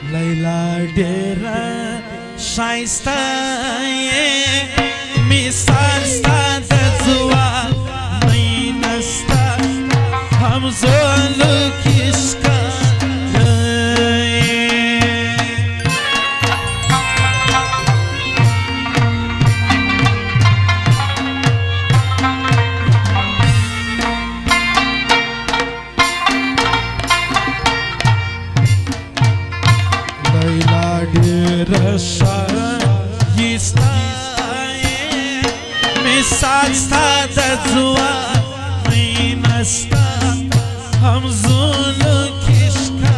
लैला डेरा शाइस्ता मिसाल स्ताद जुआ नहीं नस्ता हम जोल किसका मिसाल स्ताद जुआ नहीं नस्ता हम जोल किसका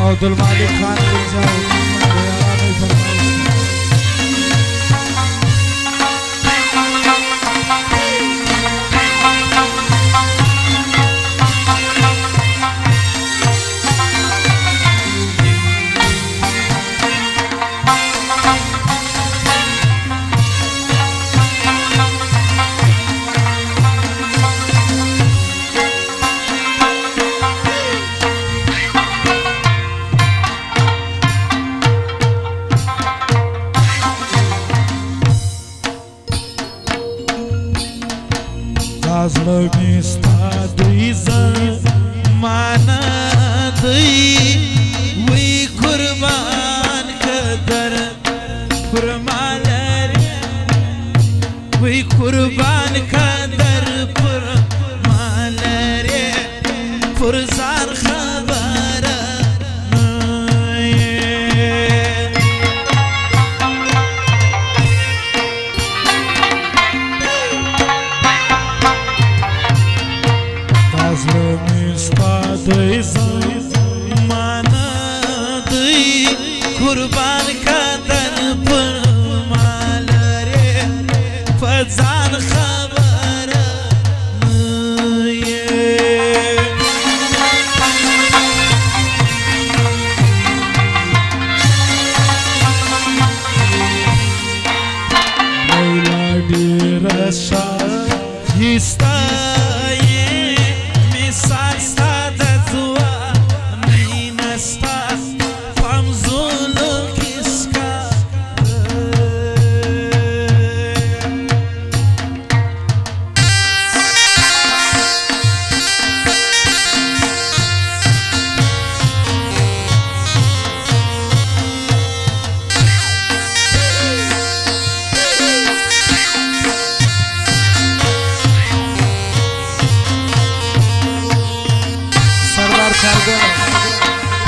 अब्दुल मालिक खान कुर्बान कदर पुरमाल रे पुरजार खबर कुर्बान कदर पुरमाल रे फजान खबर लैला डेरा शाइस्ता मिसाल स्ताद जुआ नहीं नस्ता हम जोल किसका सरदार खारगोन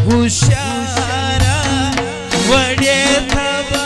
हुशारा वडे थबा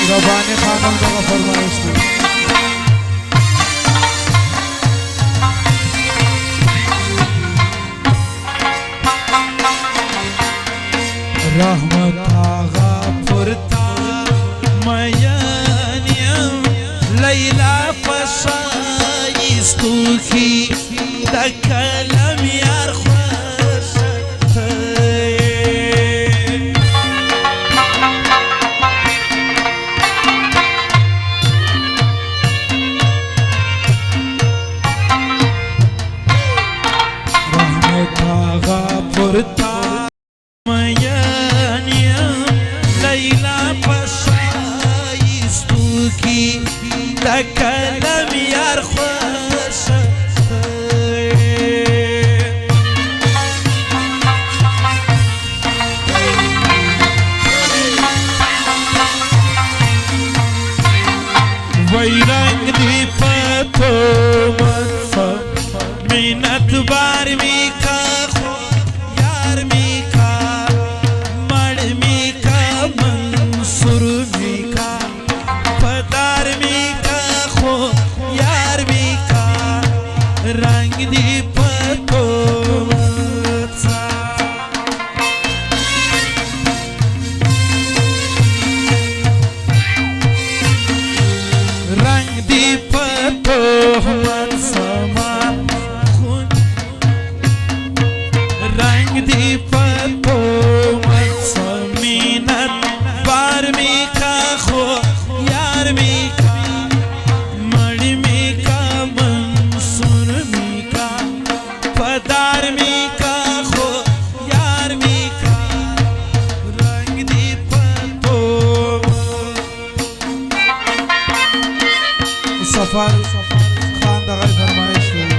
रबानी खानम का फरमाइश थी। रहमत आगा पुरता मयनियम लैला पशाइस्तु की दकलम यार ख्वाश रहमत आगा पुरता लैला पशाइस्तु की दकलम यार ख्वाश वैरंग दीपतो मिनत बारमी का यार मी का मड़ मी का मंसूर मी का पदार मी का खो यार मी का रंग दीपतो रंग दीपतो समा रंग दीपतो समीनत बार मी का खो यार मी का मणि मी का मंसूर मी का पदार मी का खो यार मी का रंग दीपतो सफर खान दगाई फरमाइश हुई।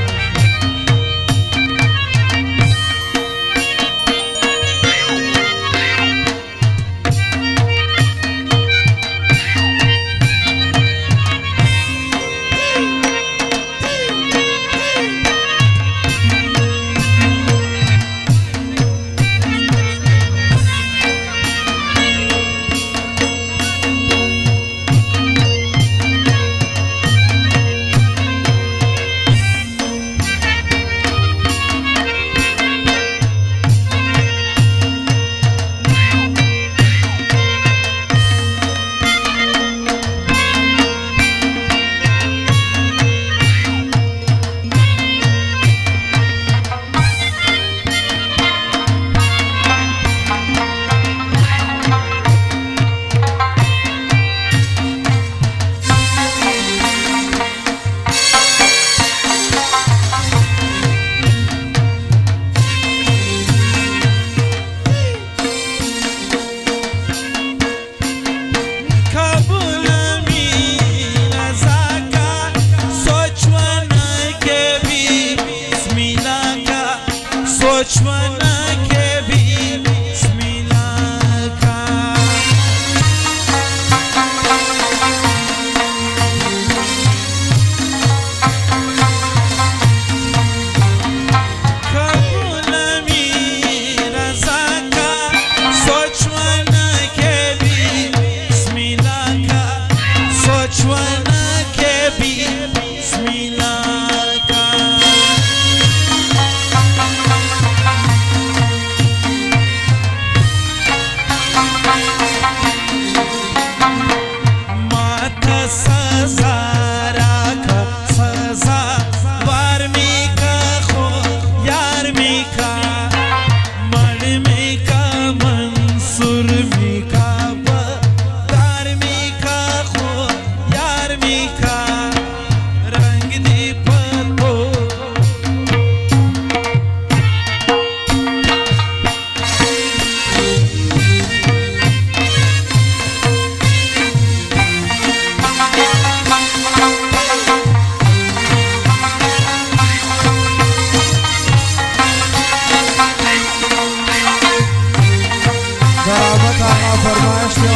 محمد آغا فرمایش دی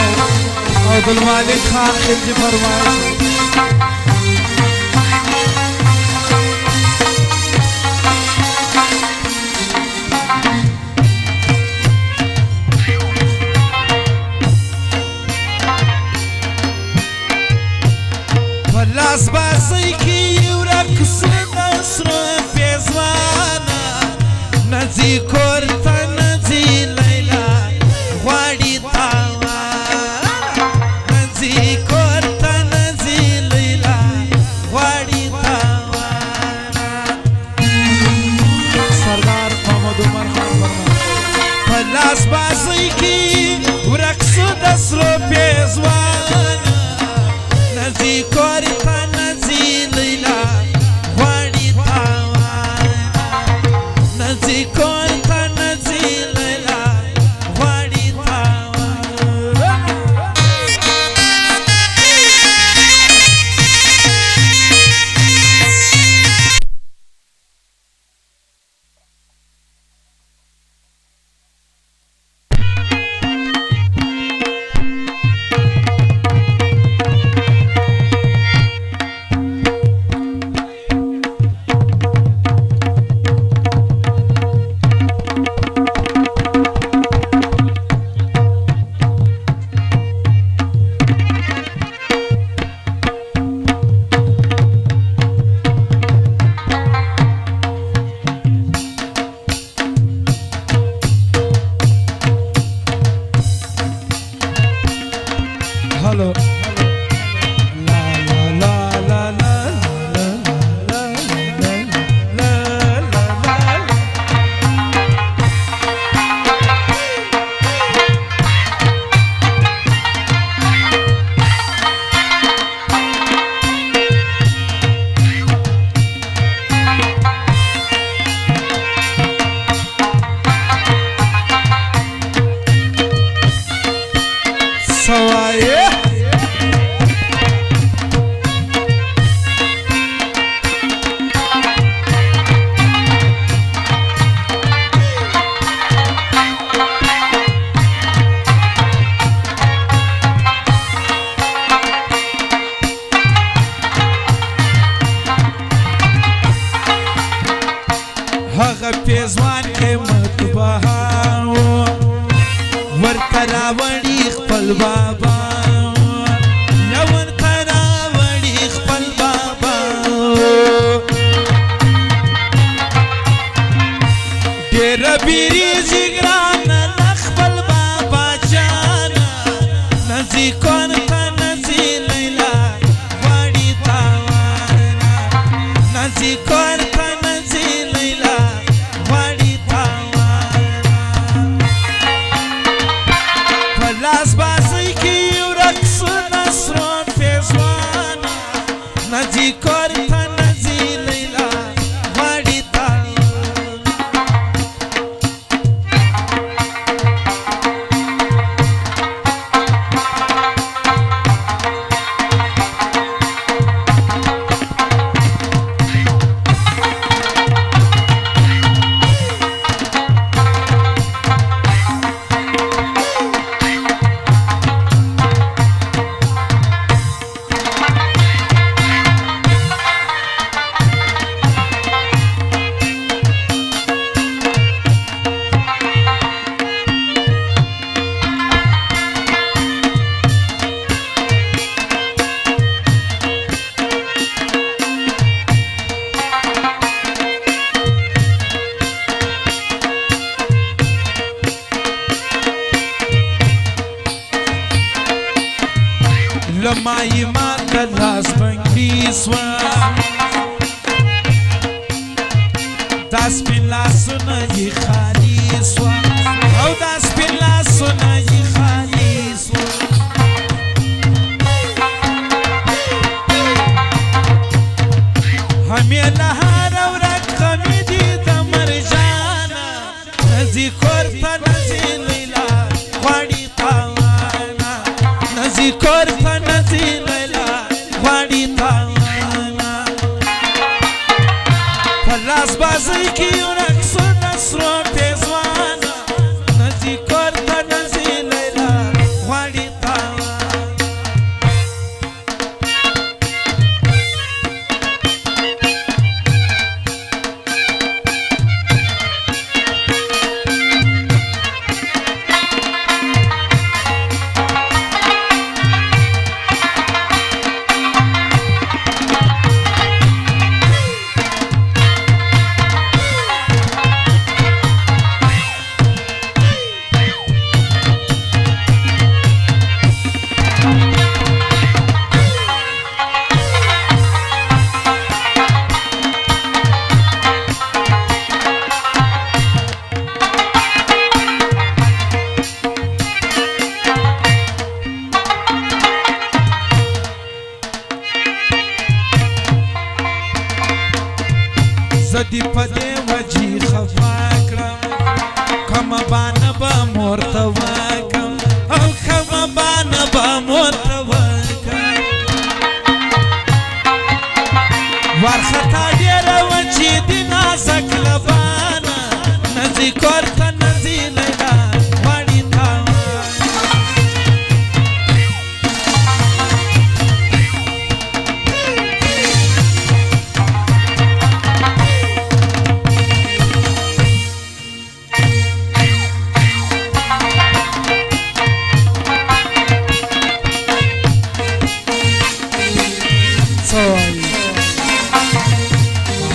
او عبدالمالک خان خلجی فرمایش دی پلاس بازی کی ورک سر سر پیزوانا نزی کورتا نزی لیلا غواړي تاوانا نزی کورتا نزی لیلا غواړي تاوانا سردار محمد عمر خان فرمایي پلاس بازی کی ورک سر پیزوانا نزی کورتا نزی لیلا غواړي تاوانا نزی کورتا نزی لیلا غواړي تاوانا Hello. La la la la la la la la la Sawaye هغه پیزوان قیمت بهاو ورته راوړي خپل بابا یا ورته راوړي خپل بابا ډېره بیریږي ګرانه له خپل بابا جانه نزي کورته نزي لیلا غواړي تاوانا نزي کورته نزي لیلا غواړي تاوانا پلاس بازی کی ورک سر پیزوانا نزی کورتا نزی لیلا غواړي تاوانا لمای ما کلاس بنگی سوا داس پین لاسونه یې خالی سوا او داس پین لاسونه یې خالی سوا همې لهاره ورک غمې دي د مرجانه نزي کورته نزي لیلا غواړي تاوانا نزي کورته نزي لیلا غواړي تاوانا پلاس بازی کی ورک سر پیزوانا نزی کورتا نزی لیلا زدی پدې وجې خفا کړم کمه بانه به مور ته وکم او کمه بانه به مور ته وکم وارخطا ډېره وه چې د نازک لبانه نه ځي کور ته نه ځي لیلا غواړي تاوان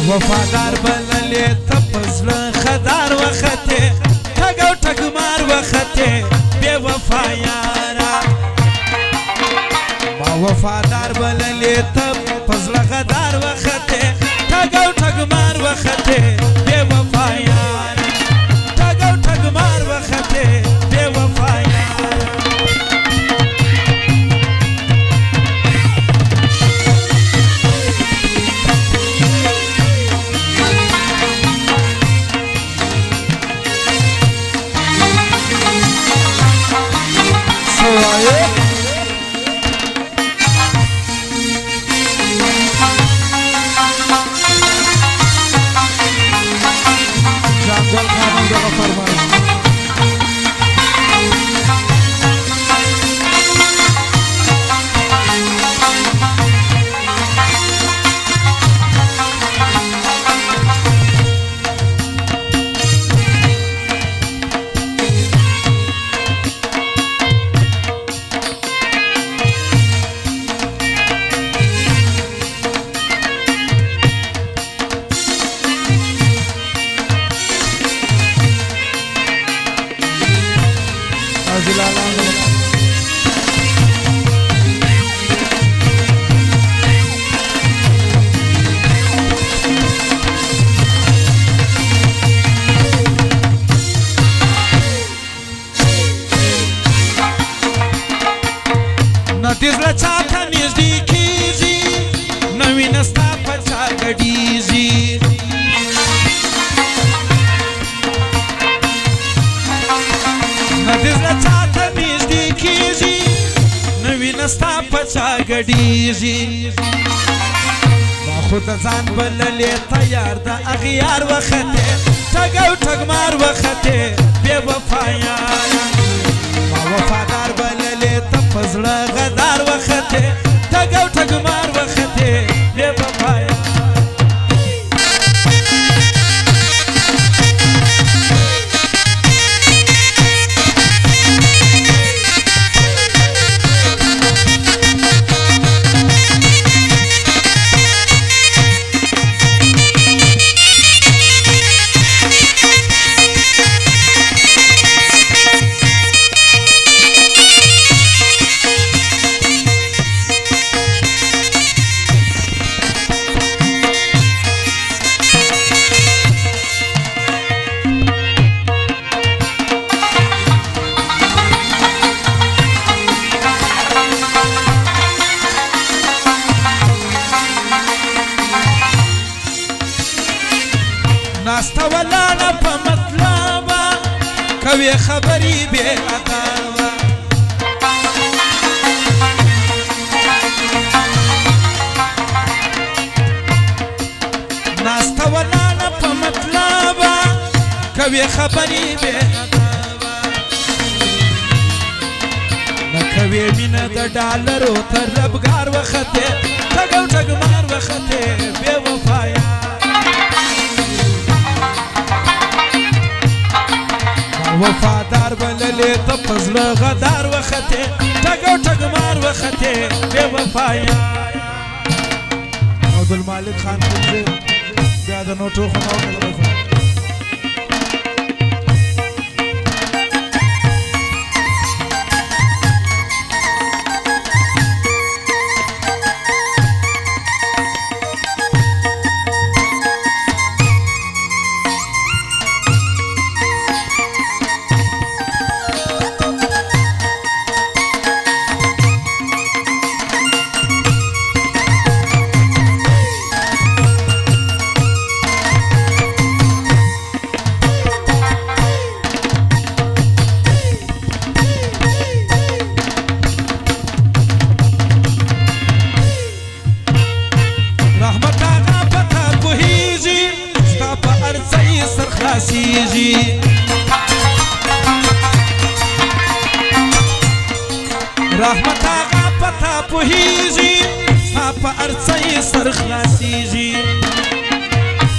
وفادار بللې ته په زړه خدار وختې ټګ او ټګمار وختې بې وفا یاره ما وفادار بللې ته په زړه خدار وختې ټګ او ټګمار وختې بې وفا یاره ټګ او ټګمار وختې بې وفا یاره نتیزله چاته نږدې کېږي نه وینه ستا په چا ګډېږي نتیزله چاته نږدې کېږي نه وینه ستا په چا ګډېږي ما خو د ځان بللې تیار د اغیار وختې ټګ او ټګمار وختې بې وفا یاره ما وفادار بللې ته په زړه غدار وختې ټګ او ټګمار وختې بې وفا یاره ناسته ولاړه په مطلبه کوي خبرې بې ادبه ناسته ولاړه په مطلبه کوي خبرې بې ادبه نه کوي مینه د ډالرو تر ربګار وختې ټګ او ټګمار وختې بې وفا یاره وفادار بللې ته په زړه غدار وختې ټګ او ټګمار وختې بې وفا یاره عبدالمالک خان خلزی بیا د نوټو خنو رحمت آغا پتا پوهیږي ستا په ارڅه یې سر خلاصیږي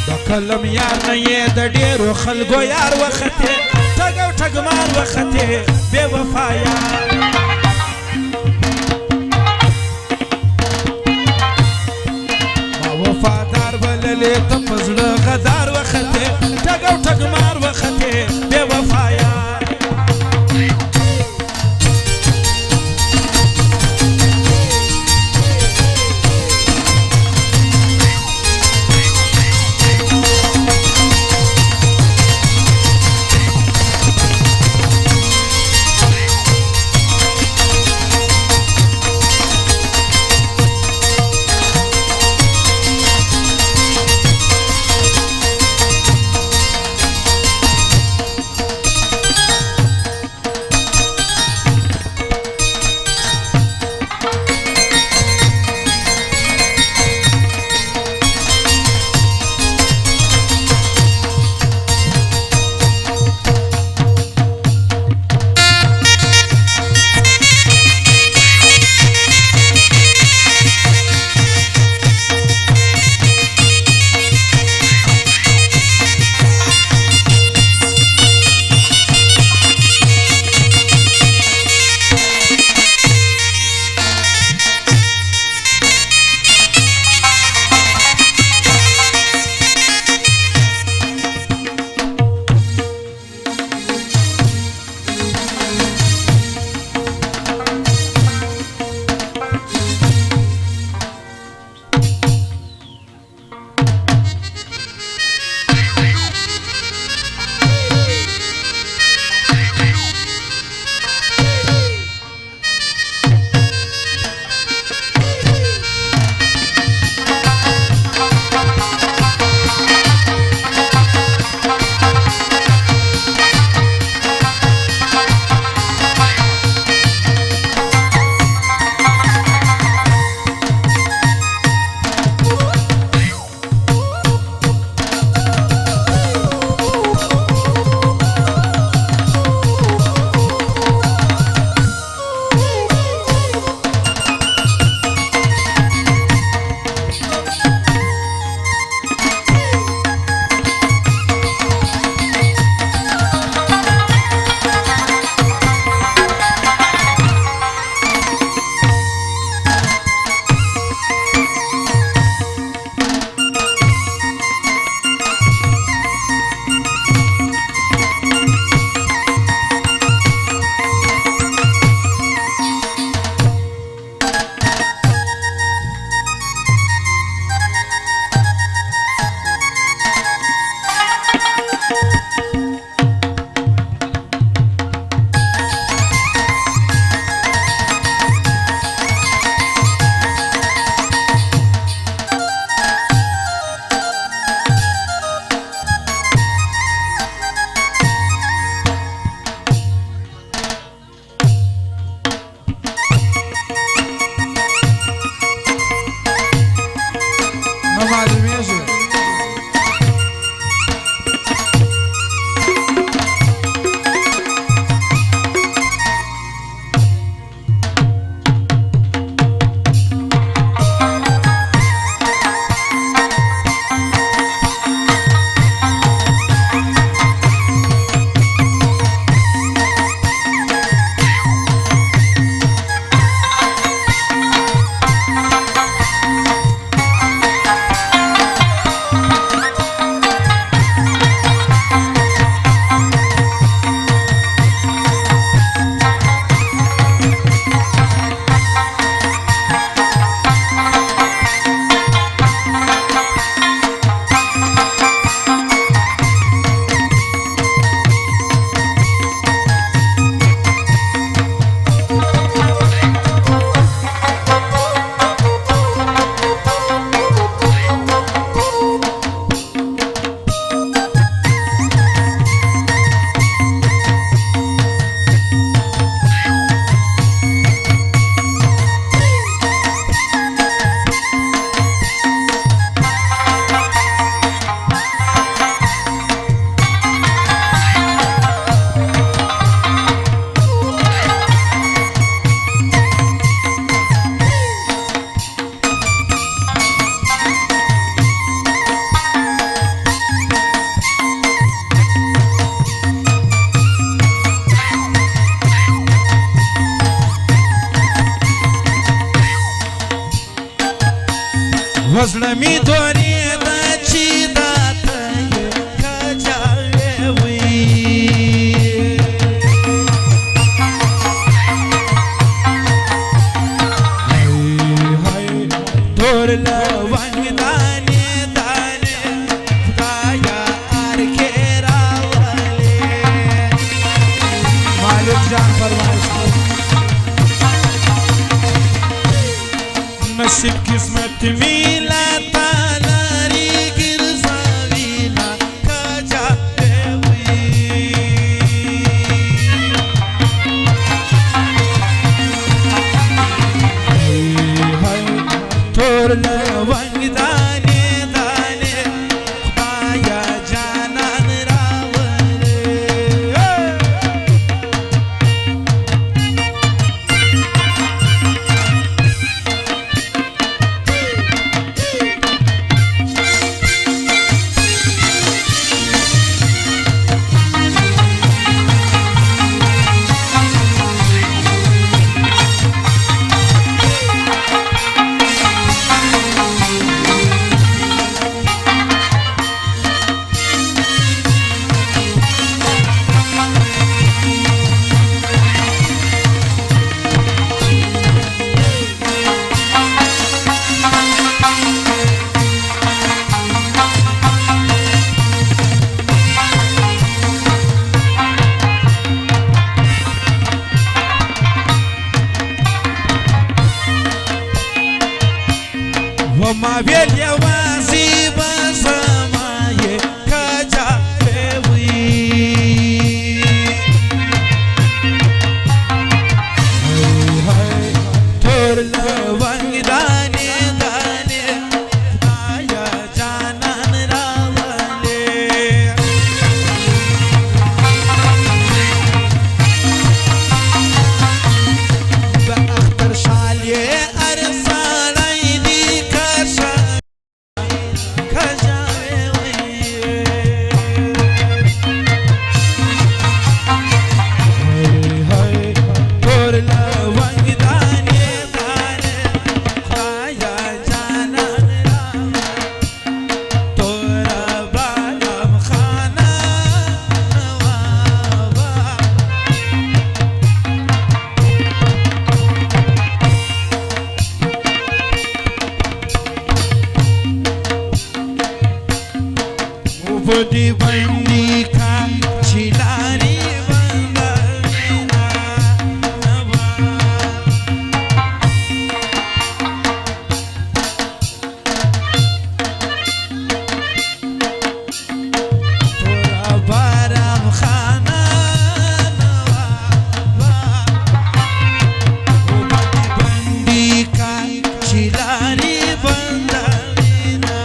د قلم یار نه یې د ډېرو خلکو یار وختې ټګ او ټګمار وختې بې وفا یار ما وفادار بللې ته په زړه غدار وختې ټګ او ټګمار وختې بې وفا یار وزړه مې دورېده چې دا ته یې کجاوې وي تور لونګ دانې دانې خدایا ار کې راولې مالک جان فرمایش نصیب قسمت میلا تالاری ګرځاوینا کجاوې وي تور لونګ دانې دانې خدایا جانان راولې وما ویل یوازې به زما یې کجاوې وي تور لونګ دانې دانې خدایا جانان راولې د اختر شال یې ارسالی دي کجاوې وي تور لونګ دانې دانې خدایا جانان راولې تور بالم خانه نوابه وبدي بندي كان شلاري بندرنا تورا بارم خانه وبدي بندي كان شلاري بندرنا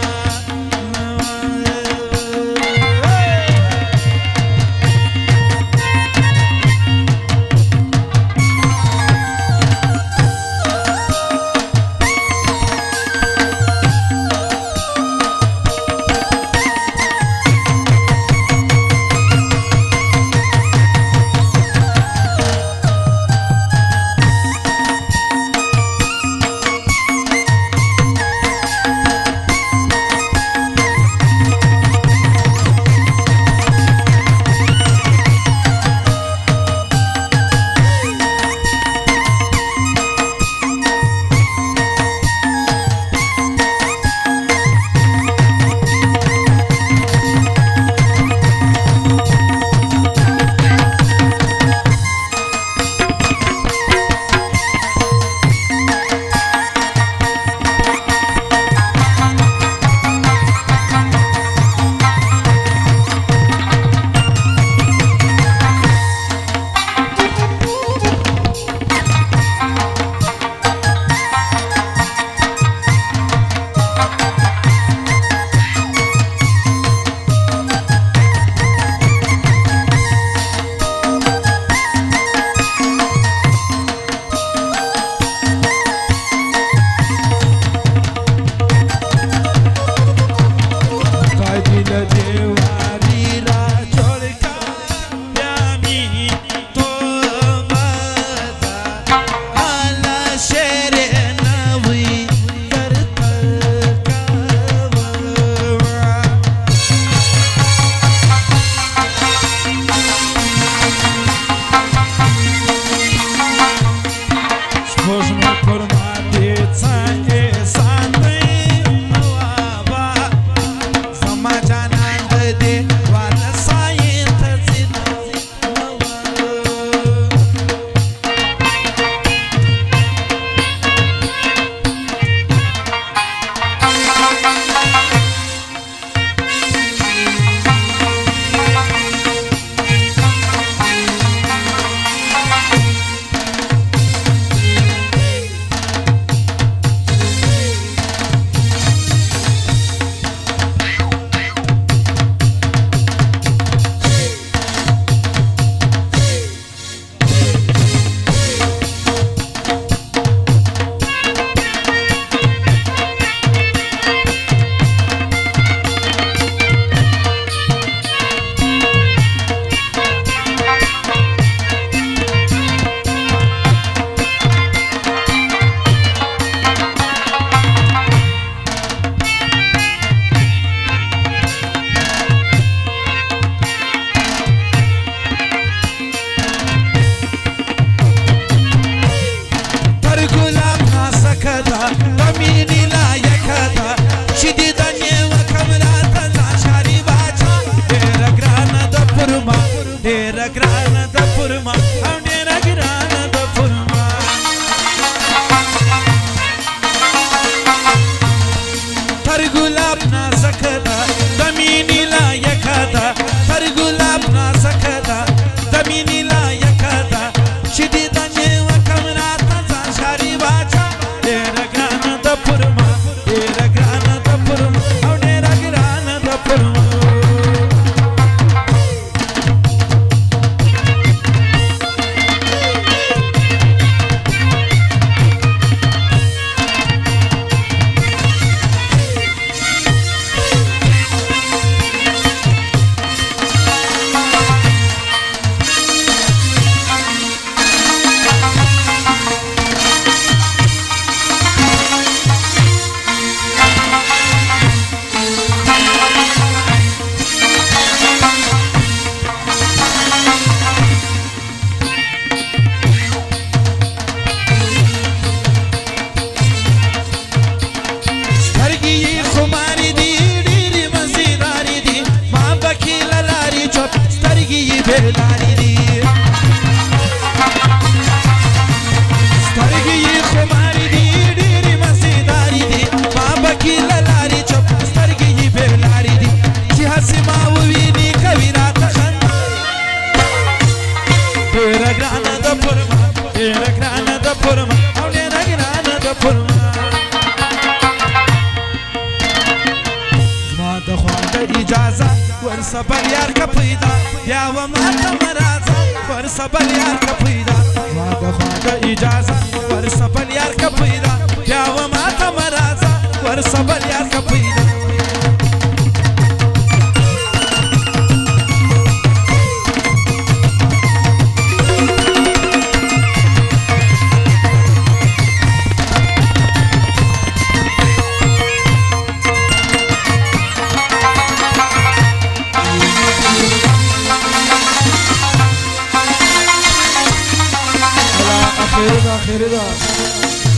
سپوږمۍ پر ما دې څه احسان دی نوابه زما جانان د دې واده سایې ته ځي ورسبل یار کا پیدا بیا و ماته مرازا ورسبل یار کا پیدا ما د خواږه اجازه ورسبل یار کا پیدا بیا و ماته مرازا ورسبل یار کا پیدا خیره دا